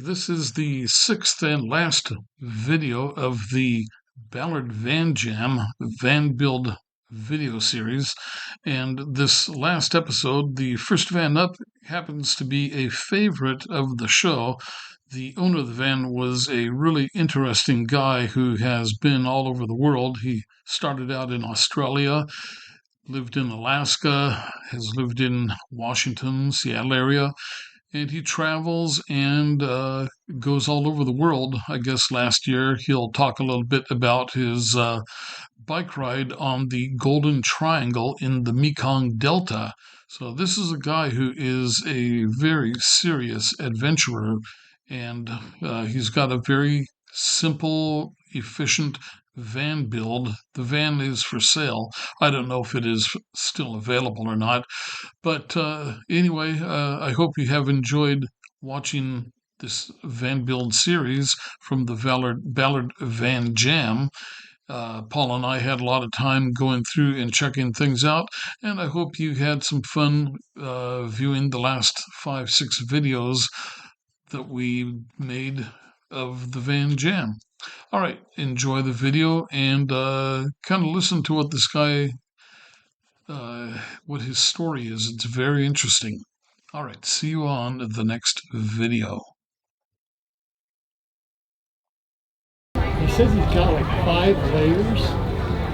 This is the sixth and last video of the Ballard Van Jam Van Build video series. And this last episode, the first van up, happens to be a favorite of the show. The owner of the van was a really interesting guy who has been all over the world. He started out in Australia, lived in Alaska, has lived in Washington, Seattle area, and he travels and goes all over the world. I guess last year he'll talk a little bit about his bike ride on the Golden Triangle in the Mekong Delta. So this is a guy who is a very serious adventurer, and he's got a very simple, efficient van build. The van is for sale. I don't know if it is still available or not. But anyway, I hope you have enjoyed watching this van build series from the Ballard Van Jam. Paul and I had a lot of time going through and checking things out, and I hope you had some fun viewing the last 5-6 videos that we made of the Van Jam. All right, enjoy the video and kind of listen to what this guy what his story is. It's very interesting. All right, see you on the next video. He says he's got like 5 layers,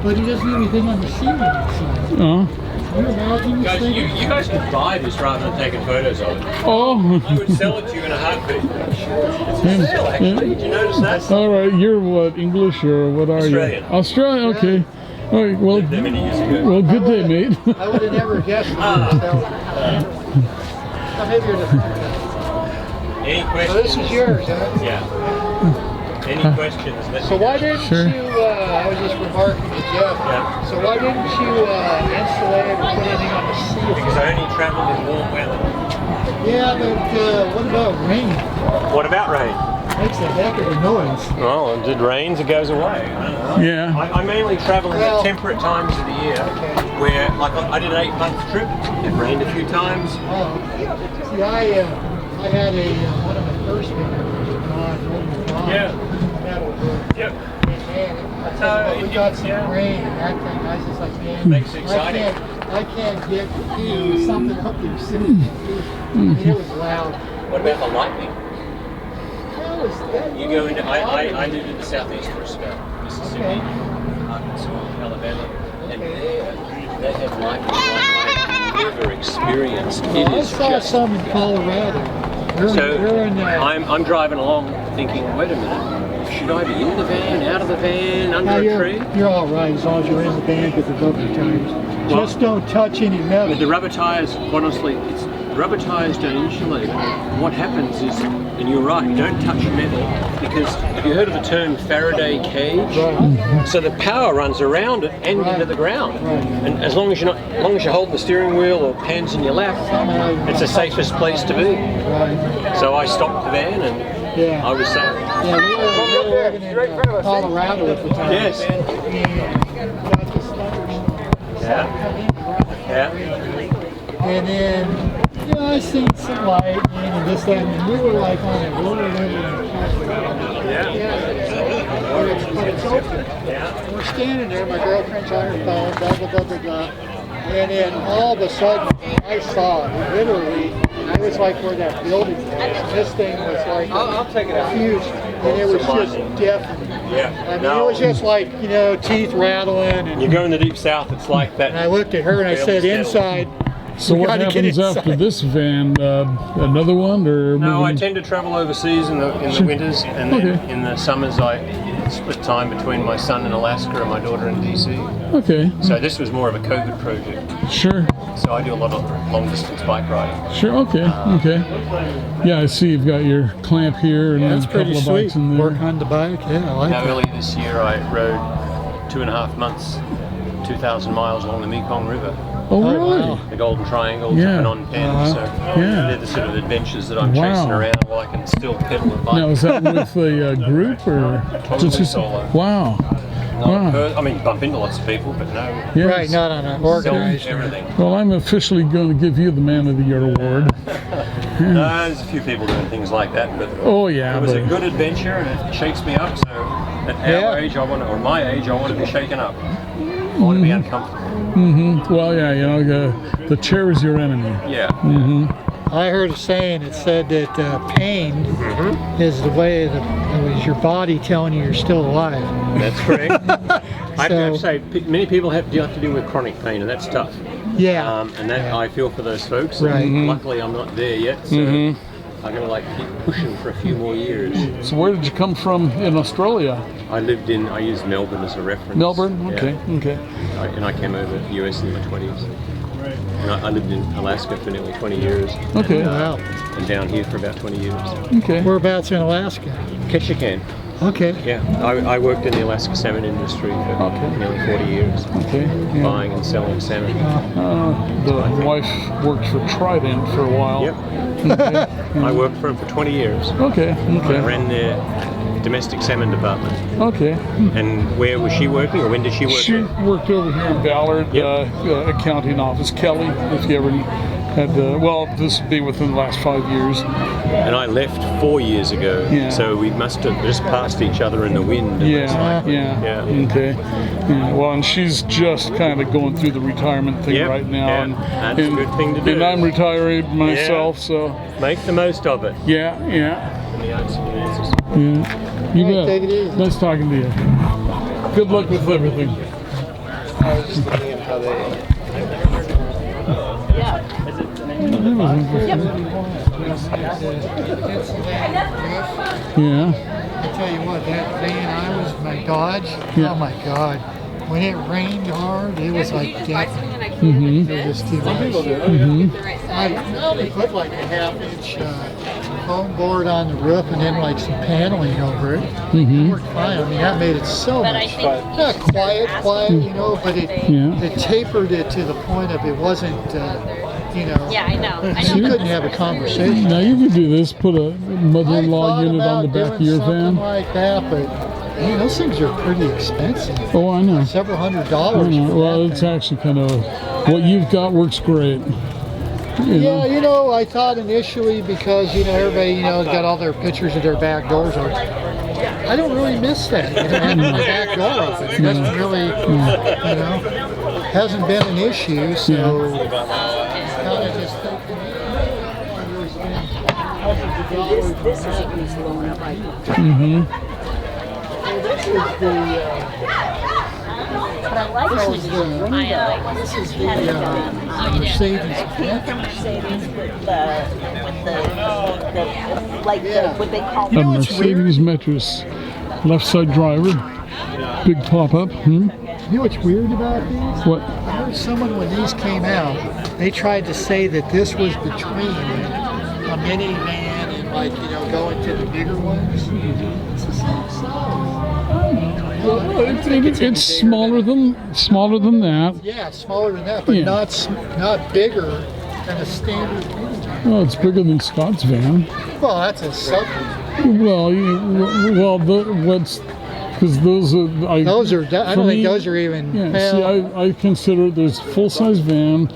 but he doesn't have anything on the ceiling inside. Oh. Can you imagine this thing? You guys could buy this rather than taking photos of it. Oh. I would sell it to you in a heartbeat. It's for Yeah. sale, actually. Did you notice that? All right, you're what, English or what are Australian. you? Australian, okay. All right, well, Lived there many years ago. well, good day, mate. I would have never guessed you were selling. Oh, maybe you're the front. Any So questions? this is yours, huh? Yeah. Any questions? Let So me why know. didn't Sure. you, I was just remarking to Jeff, Yeah. so why didn't you insulate or put anything on the ceiling? Because I only travel in warm weather. Yeah, but what about rain? What about rain? Makes a heck of a noise. Well, if it rains, it goes away. Yeah. I mainly travel in Well- the temperate times of the year, where, like, I did an 8-month trip. It rained a few times. Oh, see, I had one of my first videos. Yeah. That'll work. Yep. Man, we got some yeah. rain and that thing. I was just like, man, Makes it exciting. I can't get something up there sitting. I mean, it was loud. What about the lightning? That You go into, I lived in the southeast for a spell, Mississippi, Arkansas, Alabama, and there they have lightning like I've never experienced. It I is saw just, some in Colorado. so They're in, I'm driving along thinking, wait a minute, should I be in the van, out of the van, under a tree? You're all right as long as you're in the band with the rubber tires. Just don't touch any metal. With the rubber tires, honestly, it's rubber tires don't insulate. What happens is, and you're right, don't touch metal, because have you heard of the term Faraday cage? Right. So the power runs around it and Right. into the ground. Right. And as long as you're holding the steering wheel or hands in your lap, it's the safest place to be. Right. So I stopped the van and Yeah. I was safe. Yeah, we were living in Colorado at the time. Yes. And got this thunderstorm. Yeah. Yeah. And then, you know, I seen some lightning and this, that, and we were like on a roller but it's open. Yeah. We're standing there, my girlfriend's on her phone, blah, blah, blah, blah, blah. And then all of a sudden, I saw it, literally, it was like where that building was. This thing was like I'll take it out. huge, and it was just deafening. Yeah. I mean, it was just like, you know, teeth rattling. And You go in the deep south, it's like that. And I looked at her and I said, inside. So we what gotta get happens after inside. this van? Another one, or No, I moving- tend to travel overseas in the winters, and then Okay. in the summers I split time between my son in Alaska and my daughter in DC. Okay, So this was more of a COVID project. sure, So I do a lot of long distance bike riding. sure, okay, okay. Yeah, I see you've got your clamp here and Yeah, then that's a couple pretty of sweet. bikes in there. Work on the bike, yeah, I like Now it. earlier this year I rode 2.5 months, 2,000 miles along the Mekong River, Oh, Oh, really? wow. the Golden Triangle, Yeah. jumping on pens. So Yeah. they're the sort of adventures that I'm Wow. chasing around while I can still pedal a bike. Now, is that with a group or Totally solo. Wow. Not a Wow. I mean, bump into lots of people, but no, Yes. Right, not on an organized. everything. Well, I'm officially going to give you the Man of the Year award. No, there's a few people doing things like that, but Oh yeah, it was a but good adventure and it shakes me up. So at our age, or my age, I want to be shaken up. I want to be uncomfortable. well, yeah, you know, the chair is your enemy. Yeah. I heard a saying. It said that pain is the way that it was your body telling you you're still alive. That's correct. I So- have to say, many people have to deal with chronic pain, and that's tough. Yeah. And that I feel for those folks. Right. And luckily, I'm not there yet, so I'm gonna like keep pushing for a few more years. So where did you come from in Australia? I used Melbourne as a reference. Melbourne? Yeah. Okay, okay. And I came over to the US in my 20s. And I lived in Alaska for nearly 20 years. Okay. And, Wow. and down here for about 20 years. Okay. Whereabouts in Alaska? Ketchikan. Okay. Yeah, I worked in the Alaska salmon industry for nearly 40 years, Okay. Yeah. buying and selling salmon. The wife worked for Trident for a while. Yep. I worked for them for 20 years. Okay. I Okay. ran their domestic salmon department. Okay. And where was she working, or when did she work? She worked over here in Ballard, Yep. accounting office. Kelly, if you ever had, well, this would be within the last 5 years. And I left 4 years ago, Yeah. so we must have just passed each other in the wind. and that's Yeah, likely. yeah, okay. Yeah, well, and she's just kind of going through the retirement thing Yep, right now. yeah, And, that's a good thing to do. And I'm retired myself, so Make the most of it. yeah. Yeah. You Hey, bet. take it easy. Nice talking to you. Good luck with everything. I was just looking at how they. Yeah. I tell you what, that van I was, my Dodge, Yeah. oh my God. When it rained hard, it was like death. Mm-hmm. It was too much. I put like a half-inch foam board on the roof and then like some paneling over it. It worked fine. I mean, that made it so much not quiet, you know, but it tapered it to the point of it wasn't, you know. Yeah, I know. So you couldn't have a conversation. Now you could do this. Put a I mother-in-law thought unit on the about back of doing your something van. like that, but I mean, those things are pretty expensive. Oh, I know. Several $100s. I know. for Well, that it's thing. actually kind of what you've got works great. You Yeah, know? you know, I thought initially because, you know, everybody, you know, got all their pictures of their back doors open. I don't really miss that. You know, having my back door open. It doesn't really, you know, hasn't been an issue, so kind of just thinking, This is at least low enough. Mm-hmm. this is the, But I like this all is these the, windows. this is the Mercedes. Pink from Mercedes with the like Yeah. what they call A Mercedes Metris, left side driver, big pop-up. You know what's weird about these? What? I heard someone when these came out, they tried to say that this was between a minivan and like, you know, going to the bigger ones. It's the same size. It's smaller than that. Yeah, smaller than that, but Yeah. not bigger than a standard minivan. Well, it's bigger than Scott's van. Well, that's a sub. Well, what's because those are I I don't for think me- those are even. Yeah, well, see, I consider there's full-size van,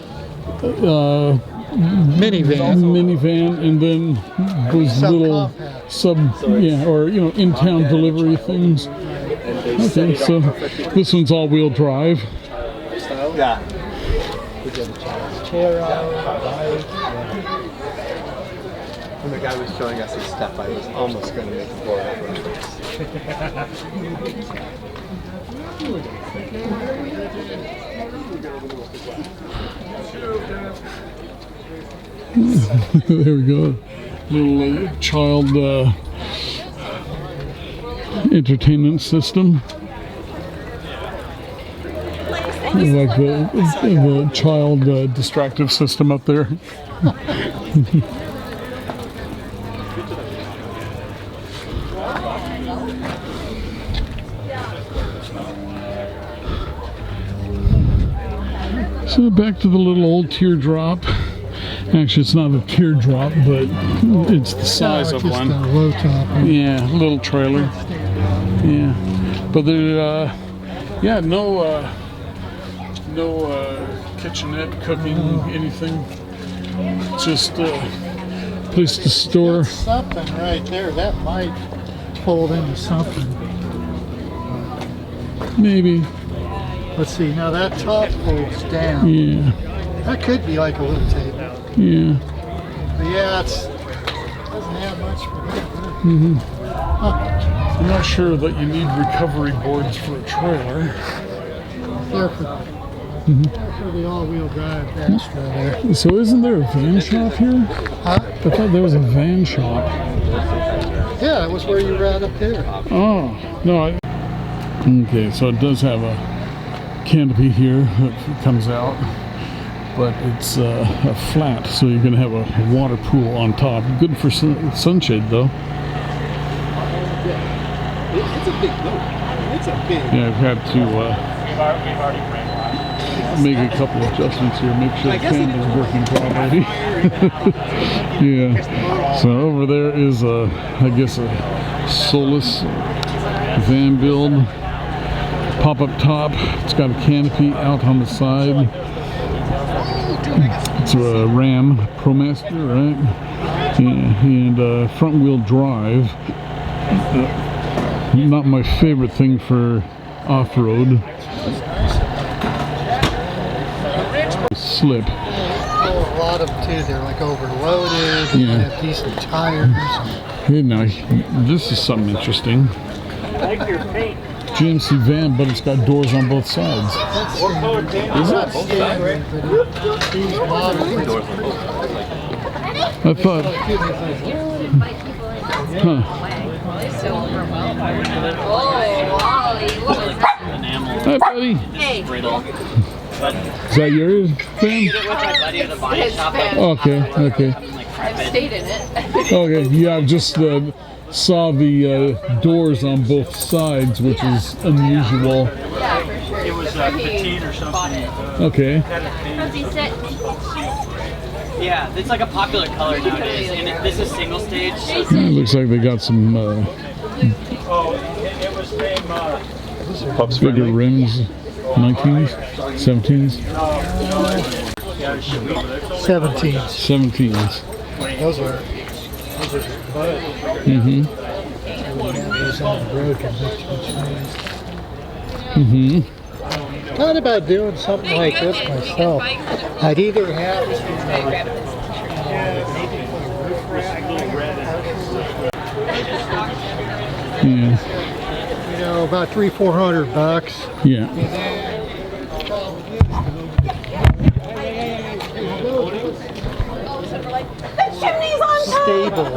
minivan, and then those little Subcompact. or in-town delivery things. Okay, so this one's all-wheel drive. Yeah. Chair out, bike. When the guy was showing us his stuff, I was almost going to make him blow out. There we go. Little child entertainment system. Like the child distractive system up there. So back to the little old teardrop. Actually, it's not a teardrop, but it's the size of Just one. a low top. Yeah, little trailer. Yeah, but there, no kitchenette, cooking, anything. Just place to store. That's something right there. That might fold into something. Maybe. Let's see. Now that top folds down. Yeah. That could be like a little table. Yeah. But yeah, it doesn't have much for that. Mm-hmm. Huh. I'm not sure that you need recovery boards for a trailer. There for the all-wheel drive Astra there. So isn't there a van shop here? Huh? I thought there was a van shop. Yeah, it was where you were at up there. Oh, no. Okay, so it does have a canopy here that comes out, but it's a flat, so you're going to have a water pool on top. Good for sunshade, though. It's a big boat. It's a big. Yeah, I've had to make a couple of adjustments here, make sure the fan is working properly. Yeah. So over there is I guess a Solus van build. Pop-up top. It's got a canopy out on the side. It's a Ram ProMaster, right? Yeah, and front-wheel drive. Not my favorite thing for off-road. Slip. Oh, a lot of them too. They're like overloaded. They Yeah. have decent tires. Hey, now this is something interesting. GMC van, but it's got doors on both sides. Is it? These models. I thought, huh? Hi, buddy. Hey. Is that yours, van? Okay, okay. I've stayed in it. Okay, yeah, I just saw the doors on both sides, which is unusual. Yeah, for sure. It was petite or something. Okay. Yeah, it's like a popular color nowadays, and this is single stage. So It looks like they got some Oh, it was named bigger rims, 19s, 17s, 17s. 17s. Those are butt. Mm-hmm. Those on the road can make too much noise. Mm-hmm. Thought about doing something like this myself. I'd either have Yeah. you know, about $300-400. Yeah. Stable,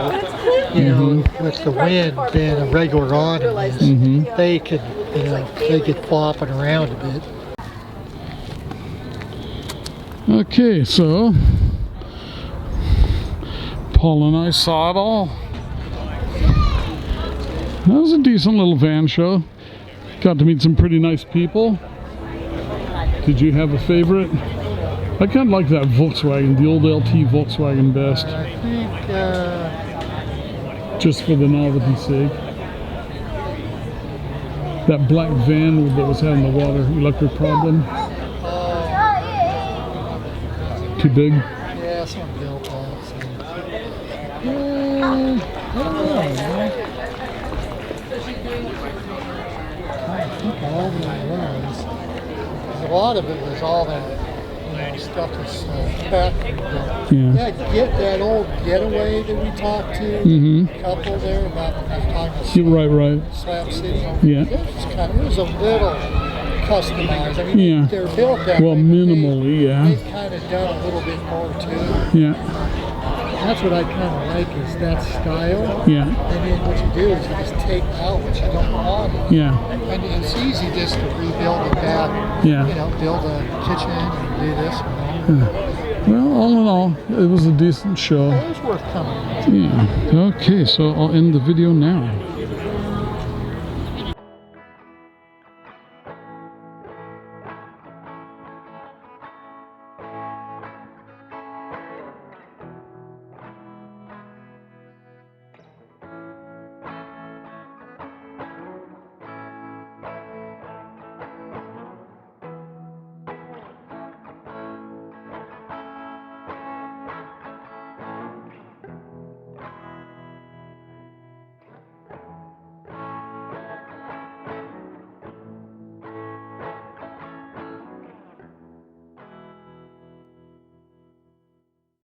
you know, with the wind being a regular awning is, they could, you know, they get flopping around a bit. Okay, so Paul and I saw it all. That was a decent little van show. Got to meet some pretty nice people. Did you have a favorite? I kind of like that Volkswagen, the old LT Volkswagen best. I think, Just for the novelty's sake. That black van that was having the water electric problem. Too big? yeah, someone built that. So. I don't know, man. I think all of it was. A lot of it was all that, you know, stuff that's back. Yeah. That old getaway that we talked to, couple there about Right. Slab City. Yeah. It was a little customized. I mean, Yeah. they're built that Well, way, but minimally, yeah. They've kind of done a little bit more to it. Yeah. That's what I kind of like is that style. Yeah. And then what you do is you just take out what you don't want. Yeah. And it's easy just to rebuild it back. Yeah. You know, build a kitchen and do this and that. Well, all in all, it was a decent show. It was worth coming. Yeah. Okay, so I'll end the video now.